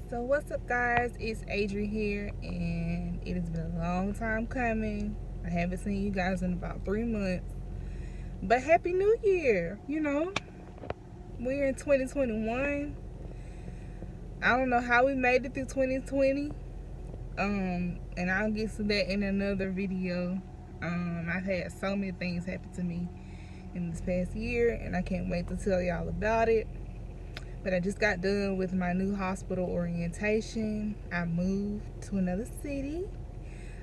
So what's up, guys? It's Adri here, and it has been a long time coming. I haven't seen you guys in about 3 months, but Happy New Year. We're in 2021. I don't know how we made it through 2020, and I'll get to that in another video. I've had so many things happen to me in this past year, and I can't wait to tell y'all about it. But I just got done with my new hospital orientation. I moved to another city.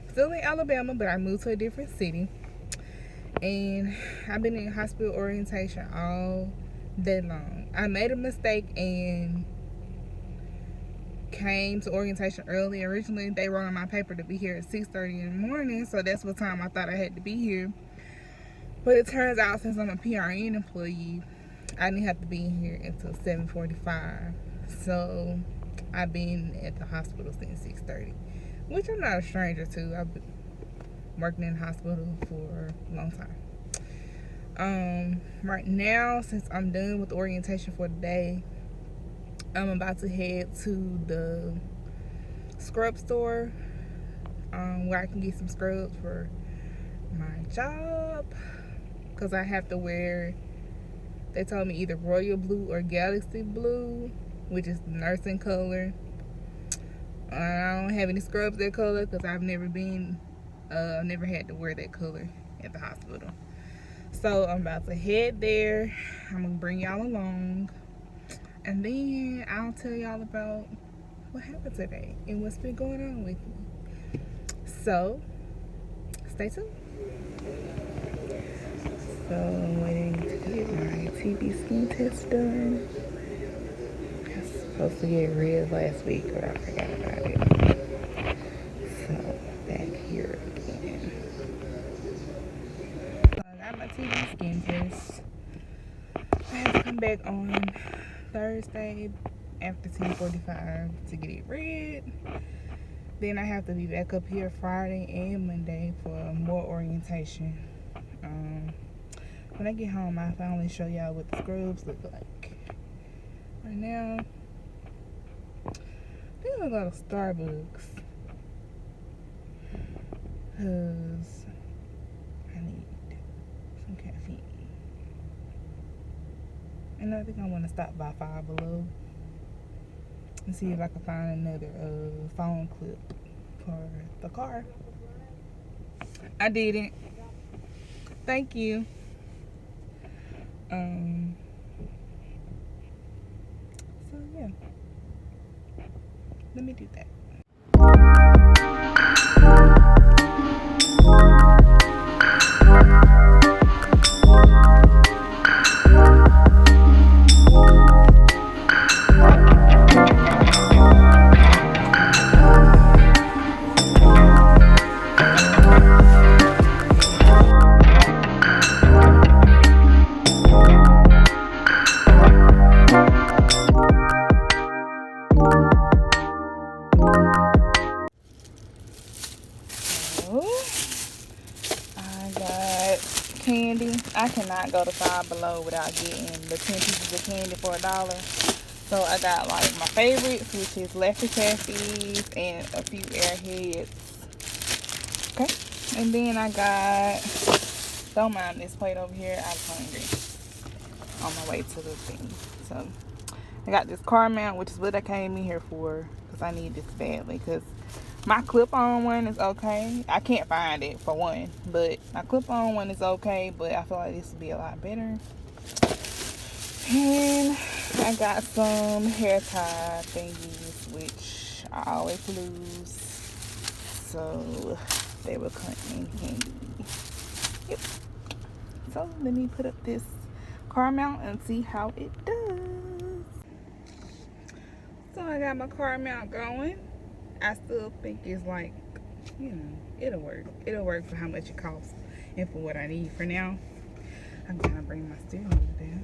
Still in Alabama, but I moved to a different city. And I've been in hospital orientation all day long. I made a mistake and came to orientation early. Originally, they wrote on my paper to be here at 6:30 in the morning, so that's what time I thought I had to be here. But it turns out, since I'm a PRN employee, I didn't have to be in here until 7:45. So I've been at the hospital since 6:30, which I'm not a stranger to. I've been working in the hospital for a long time. Right now, since I'm done with the orientation for the day, I'm about to head to the scrub store where I can get some scrubs for my job, because I have to wear, they told me, either royal blue or galaxy blue, which is the nursing color. I don't have any scrubs that color because I've never had to wear that color at the hospital. So I'm about to head there. I'm gonna bring y'all along, and then I'll tell y'all about what happened today and what's been going on with me. So stay tuned. So I'm waiting to get my TB skin test done. I was supposed to get rid last week, but I forgot about it. So back here again. So I got my TB skin test. I have to come back on Thursday after 10:45 to get it read. Then I have to be back up here Friday and Monday for more orientation. When I get home, I'll finally show y'all what the scrubs look like. Right now, I think I'm gonna go to Starbucks because I need some caffeine. And I think I want to stop by Five Below and see if I can find another phone clip for the car. I didn't. Thank you. So yeah, let me do that. I got candy. I cannot go to Five Below without getting the 10 pieces of candy for $1. So I got like my favorites, which is Laffy Taffies and a few Airheads. Okay. And then I got, don't mind this plate over here, I was hungry on my way to the thing. So I got this car mount, which is what I came in here for, because I need this badly. Because my clip-on one is okay. I can't find it, for one. But my clip-on one is okay, but I feel like this would be a lot better. And I got some hair tie thingies, which I always lose. So they will come in handy. Yep. So let me put up this car mount and see how it does. So I got my car mount going. I still think it's like, it'll work. It'll work for how much it costs and for what I need for now. I'm gonna bring my steering wheel down.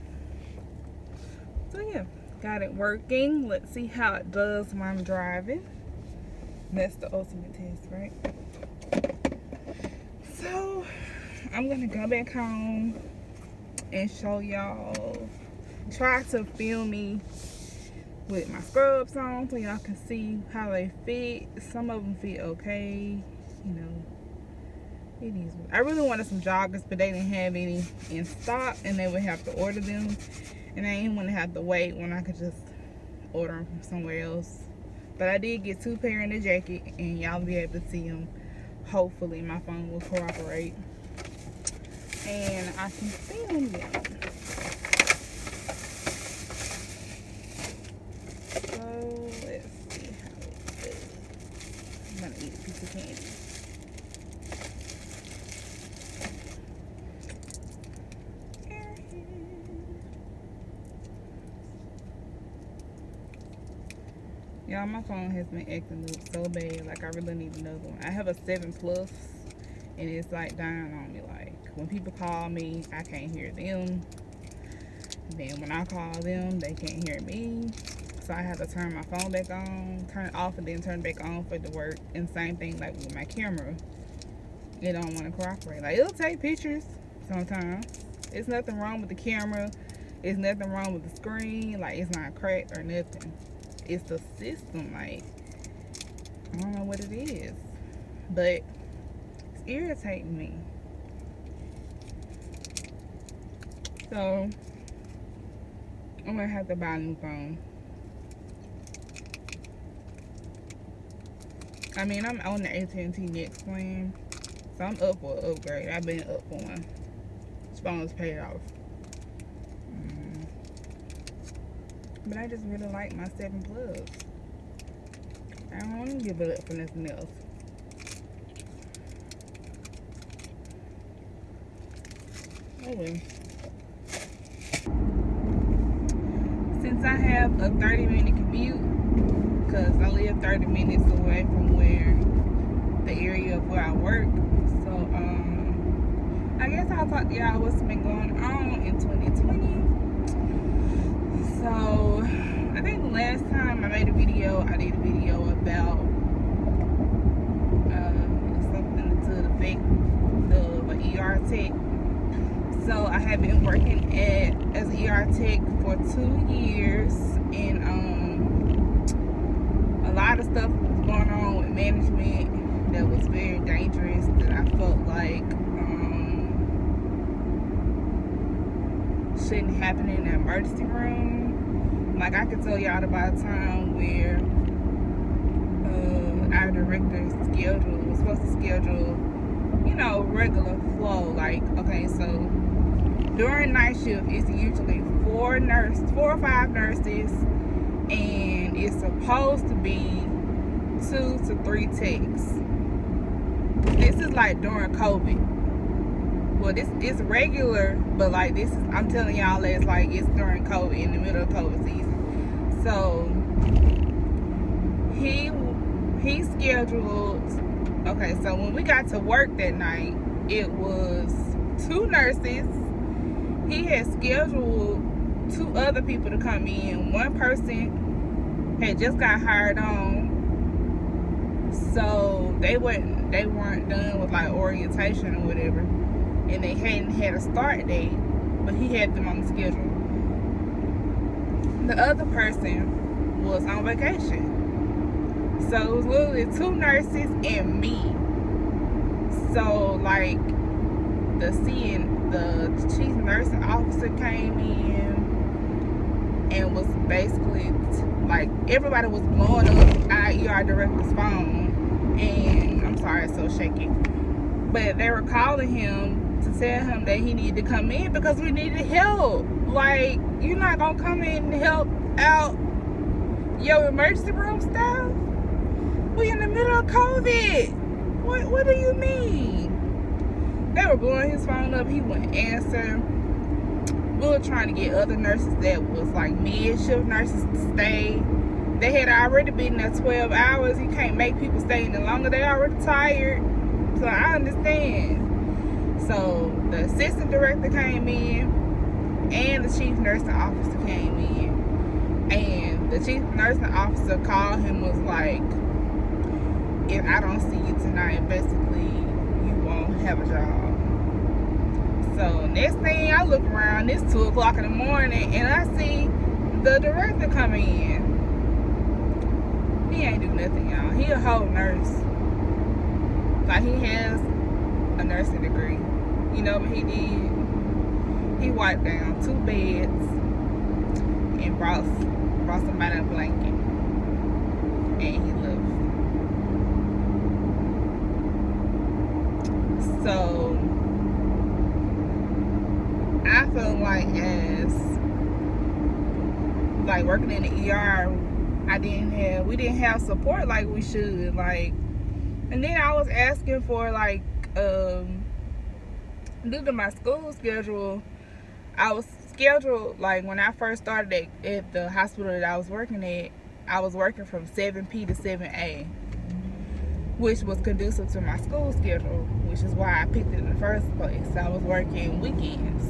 So yeah, got it working. Let's see how it does when I'm driving. That's the ultimate test, right? So I'm gonna go back home and show y'all, try to film me with my scrubs on so y'all can see how they fit. Some of them fit okay, you know. It is. I really wanted some joggers, but they didn't have any in stock, and they would have to order them, and I didn't want to have to wait when I could just order them from somewhere else. But I did get 2 pair in the jacket, and y'all will be able to see them. Hopefully my phone will cooperate and I can film them. So let's see how it goes. I'm gonna eat a piece of candy. Y'all, my phone has been acting up so bad. Like, I really need another one. I have a 7 Plus, and it's like dying on me. Like, when people call me, I can't hear them. And then when I call them, they can't hear me. So I have to turn my phone back on, turn it off, and then turn it back on for it to work. And same thing like with my camera. It don't want to cooperate. Like, it'll take pictures sometimes. It's nothing wrong with the camera. It's nothing wrong with the screen. Like, it's not cracked or nothing. It's the system. Like, I don't know what it is, but it's irritating me. So I'm gonna have to buy a new phone. I mean, I'm on the AT&T Next plan, so I'm up for an upgrade. I've been up for one. This phone's paid off. But I just really like my 7 Plus. I don't want to give it up for nothing else. Oh well. Since I have a 30-minute commute, because I live 30 minutes away from the area of where I work, so I guess I'll talk to y'all what's been going on in 2020. So, I think the last time I made a video, I did a video about something to the effect of an ER tech. So, I have been working as an ER tech for 2 years, and a lot of stuff was going on with management that was very dangerous, that I felt like shouldn't happen in the emergency room. Like, I could tell y'all about a time where our director was supposed to schedule, you know, regular flow. Like, okay, so during night shift, it's usually 4 or 5 nurses, and it's supposed to be 2 to 3 techs. This is like during COVID. Well, this is regular, but like this is, I'm telling y'all, it's like it's during COVID, in the middle of COVID season. So he scheduled. Okay, so when we got to work that night, it was 2 nurses. He had scheduled 2 other people to come in. One person had just got hired on, so they weren't done with like orientation or whatever, and they hadn't had a start date, but he had them on the schedule. The other person was on vacation, so it was literally 2 nurses and me. So like the chief nursing officer came in and was basically like, everybody was blowing up our ER director's phone, and I'm sorry, it's so shaky, but they were calling him to tell him that he needed to come in because we needed help. Like, you're not gonna come in and help out your emergency room staff? We in the middle of COVID. What do you mean? They were blowing his phone up. He wouldn't answer. We were trying to get other nurses that was like mid-shift nurses to stay. They had already been there 12 hours. You can't make people stay any longer. They already tired. So I understand. So the assistant director came in, and the chief nursing officer came in. And the chief nursing officer called him, was like, if I don't see you tonight, basically, you won't have a job. So next thing I look around, it's 2 o'clock in the morning, and I see the director come in. can't do nothing, y'all. He a whole nurse. Like, he has a nursing degree. You know what he did? He wiped down 2 beds and brought somebody a blanket, and he left. So I feel like, as like working in the ER, we didn't have support like we should. Like, and then I was asking for, like, due to my school schedule, I was scheduled, like, when I first started at the hospital that I was working at, I was working from 7P to 7A, which was conducive to my school schedule, which is why I picked it in the first place. I was working weekends,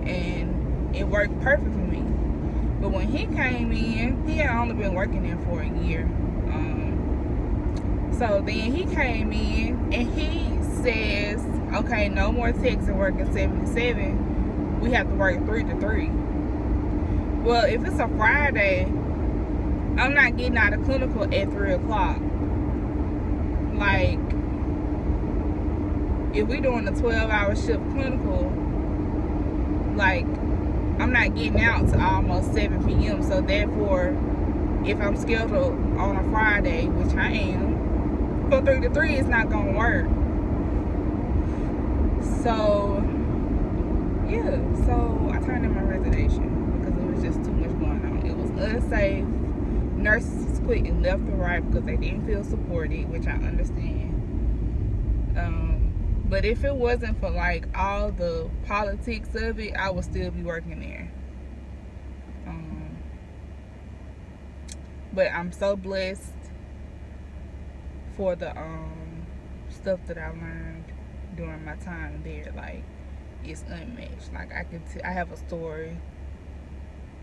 and it worked perfect for me. But when he came in, he had only been working there for a year. So then he came in, and he says, okay, no more techs are working 7 to 7. We have to work 3 to 3. Well, if it's a Friday, I'm not getting out of clinical at 3 o'clock. Like, if we're doing a 12-hour shift clinical, like, I'm not getting out to almost 7 p.m. So therefore, if I'm scheduled on a Friday, which I am, for 3 to 3, it's not gonna work. So yeah, so I turned in my resignation because it was just too much going on. It was unsafe. Nurses quit and left and right because they didn't feel supported, which I understand. But if it wasn't for, like, all the politics of it, I would still be working there. But I'm so blessed for the stuff that I learned during my time there. Like, it's unmatched. Like, I have a story,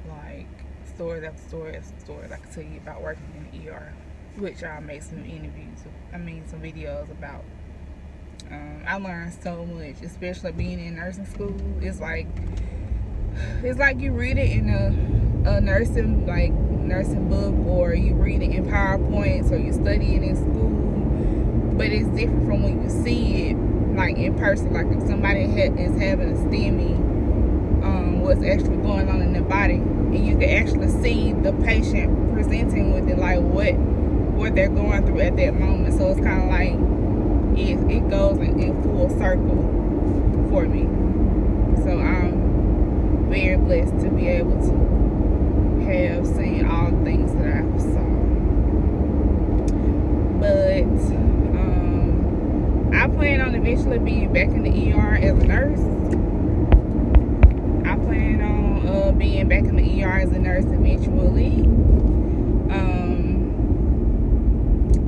like, stories after story after stories I can tell you about working in the ER, which I'll make some some videos about. I learned so much, especially being in nursing school. It's like you read it in a nursing book, or you read it in PowerPoints, or you study it in school. But it's different from when you see it, like, in person. Like, if somebody is having a STEMI, what's actually going on in their body, and you can actually see the patient presenting with it, like what they're going through at that moment. So it's kind of like it goes in full circle for me. So I'm very blessed to be able to have seen all the things that I saw. But I plan on eventually being back in the ER as a nurse. I plan on being back in the ER as a nurse eventually.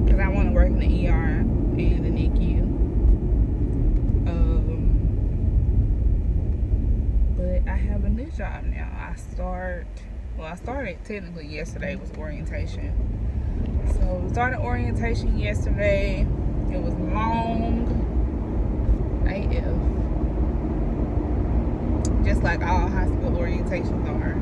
Because I want to work in the ER and the NICU. But I have a new job now. I started technically yesterday was orientation. So we started orientation yesterday. It was long AF. Just like all high school orientations are.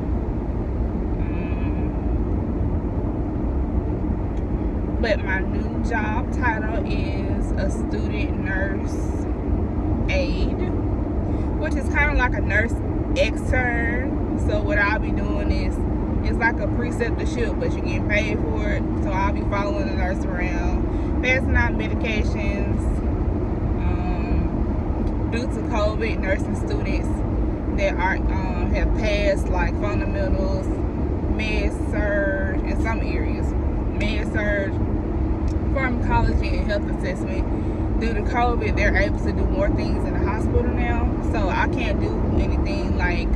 But my new job title is a student nurse aide, which is kind of like a nurse extern. So what I'll be doing is, it's like a preceptorship, but you're getting paid for it. So I'll be following the nurse around, passing out medications. Due to COVID, nursing students that have passed, like, fundamentals, med surg, in some areas, med surg, pharmacology, and health assessment. Due to COVID, they're able to do more things in the hospital now. So I can't do anything like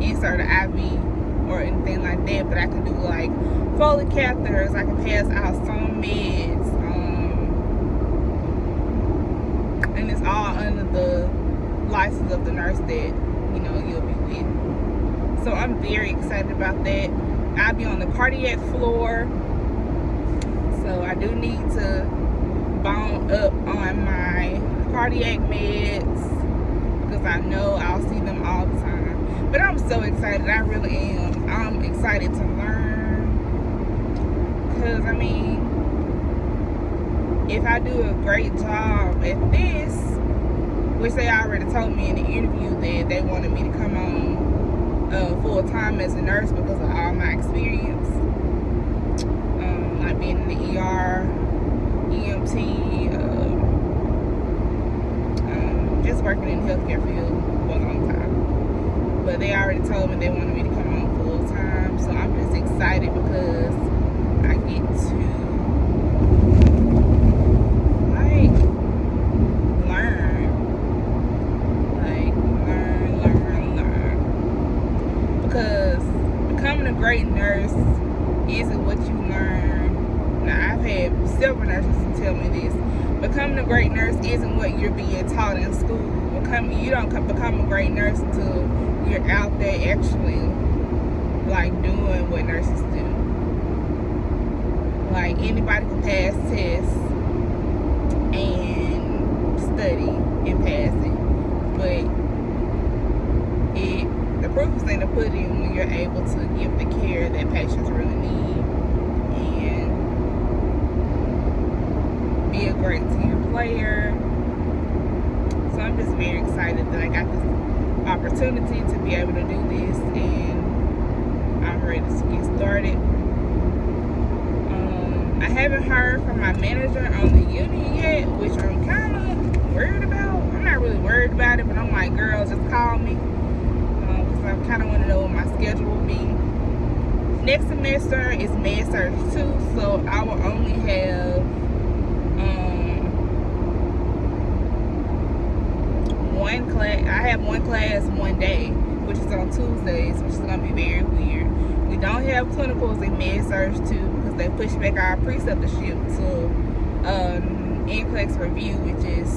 insert an IV or anything like that, but I can do, like, Foley catheters. I can pass out some meds, and it's all under the license of the nurse that you'll be with. So I'm very excited about that. I'll be on the cardiac floor, so I do need to bone up on my cardiac meds because I know I'll see them all the time. But I'm so excited. I really am. I'm excited to learn, because Because, I mean, if I do a great job at this, which they already told me in the interview that they wanted me to come on full time as a nurse because of all my experience, like being in the ER, EMT, just working in the healthcare field for a long time. But they already told me they wanted me to come on full time, so I'm just excited because I get to learn. Because becoming a great nurse isn't what you learn. Now, I've had several nurses tell me this. Becoming a great nurse isn't what you're being taught in school. You don't become a great nurse until you're out there actually, like, doing what nurses do. Like, anybody can pass tests and study and pass it, but the proof is in the pudding when you're able to give the care that patients really need and be a great team player. So I'm just very excited that I got this opportunity to be able to do this, and I'm ready to get started. I haven't heard from my manager on the union yet, which I'm kind of worried about. I'm not really worried about it, but I'm like, girl, just call me. Because I kind of want to know what my schedule will be. Next semester is Med Surg 2, so I will only have one class. I have one class one day, which is on Tuesdays, which is going to be very weird. We don't have clinicals in Med Surg 2 because they pushed back our preceptorship to NCLEX review, which is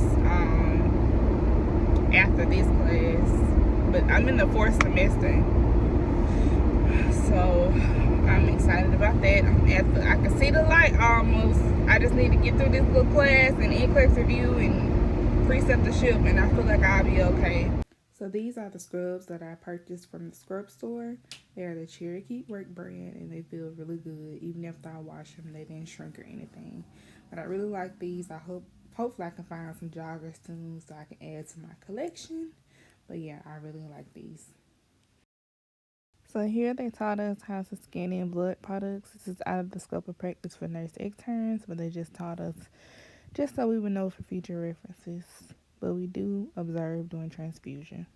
after this class. But I'm in the 4th semester, so I'm excited about that. I can see the light almost. I just need to get through this little class and NCLEX review and preceptorship, and I feel like I'll be okay. So these are the scrubs that I purchased from the scrub store. They are the Cherokee Work brand, and they feel really good. Even after I wash them, they didn't shrink or anything. But I really like these. Hopefully I can find some joggers soon so I can add to my collection. But yeah, I really like these. So here they taught us how to scan in blood products. This is out of the scope of practice for nurse externs, but they just taught us just so we would know for future references. But we do observe during transfusion.